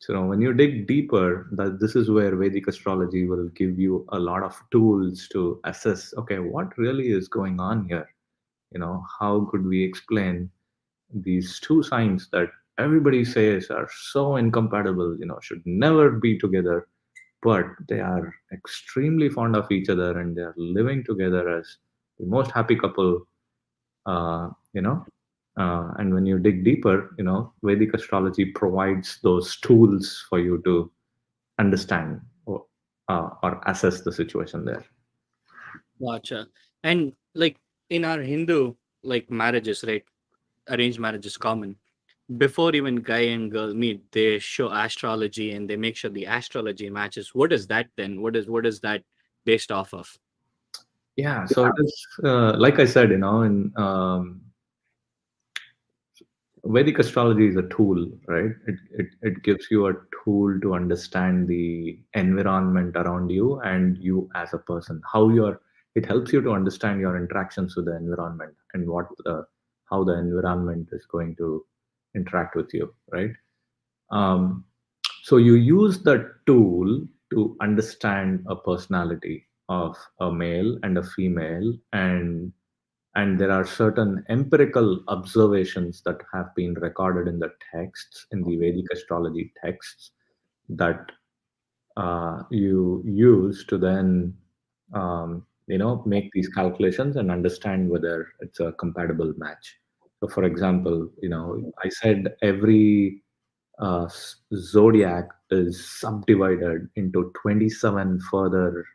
So when you dig deeper, that this is where Vedic astrology will give you a lot of tools to assess. Okay, what really is going on here? How could we explain these two signs that everybody says are so incompatible? Should never be together, but they are extremely fond of each other and they are living together as the most happy couple. uh, you know and when you dig deeper, Vedic astrology provides those tools for you to understand or assess the situation there. Gotcha. And like in our Hindu like marriages, right? Arranged marriage is common. Before even guy and girl meet, they show astrology and they make sure the astrology matches. What is that then? What is that based off of? Yeah, so it is, like I said, in Vedic astrology is a tool, right? It gives you a tool to understand the environment around you and you as a person. It helps you to understand your interactions with the environment and how the environment is going to interact with you, right? Um, so you use the tool to understand a personality of a male and a female, and there are certain empirical observations that have been recorded in the texts, in the Vedic astrology texts, that you use to then make these calculations and understand whether it's a compatible match. So for example, I said every zodiac is subdivided into 27 further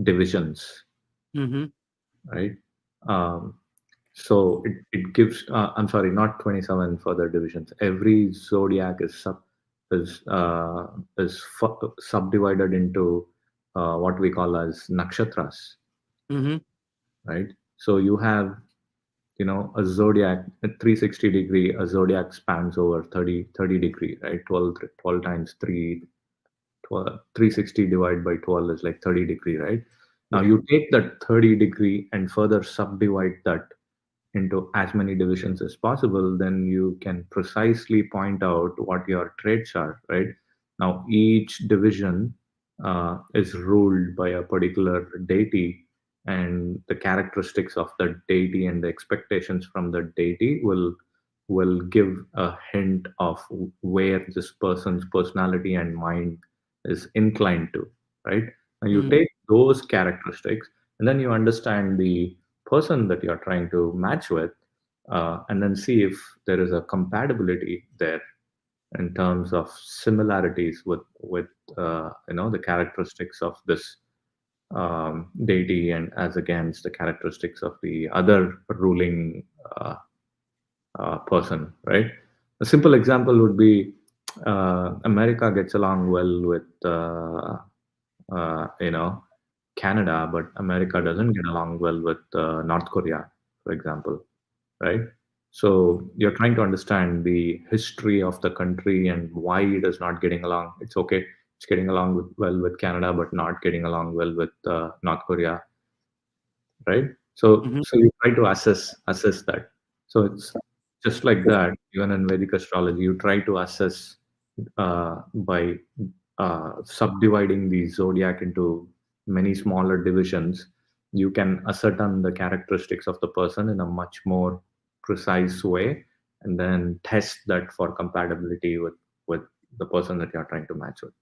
divisions, Mm-hmm. right? Um, so it gives, I'm sorry, not 27 further divisions. Every zodiac is subdivided into what we call as nakshatras, Mm-hmm. right? So you have, a zodiac at 360-degree, a zodiac spans over 30 degree, right? 12 times 3, 360 divided by 12 is like 30 degree, right? Now Yeah. you take that 30 degree and further subdivide that into as many divisions as possible, then you can precisely point out what your traits are, right? Now each division is ruled by a particular deity, and the characteristics of the deity and the expectations from the deity will give a hint of where this person's personality and mind is inclined to, right? Now you Mm-hmm. take those characteristics and then you understand the person that you're trying to match with, and then see if there is a compatibility there in terms of similarities with the characteristics of this deity and as against the characteristics of the other ruling person, right? A simple example would be America gets along well with Canada, but America doesn't get along well with North Korea, for example, right? So you're trying to understand the history of the country and why it is not getting along. It's okay, it's getting along well with Canada, but not getting along well with North Korea, right? So Mm-hmm. so you try to assess that. So it's just like that. Even in Vedic astrology, you try to assess by subdividing the zodiac into many smaller divisions. You can ascertain the characteristics of the person in a much more precise way, and then test that for compatibility with the person that you're trying to match with.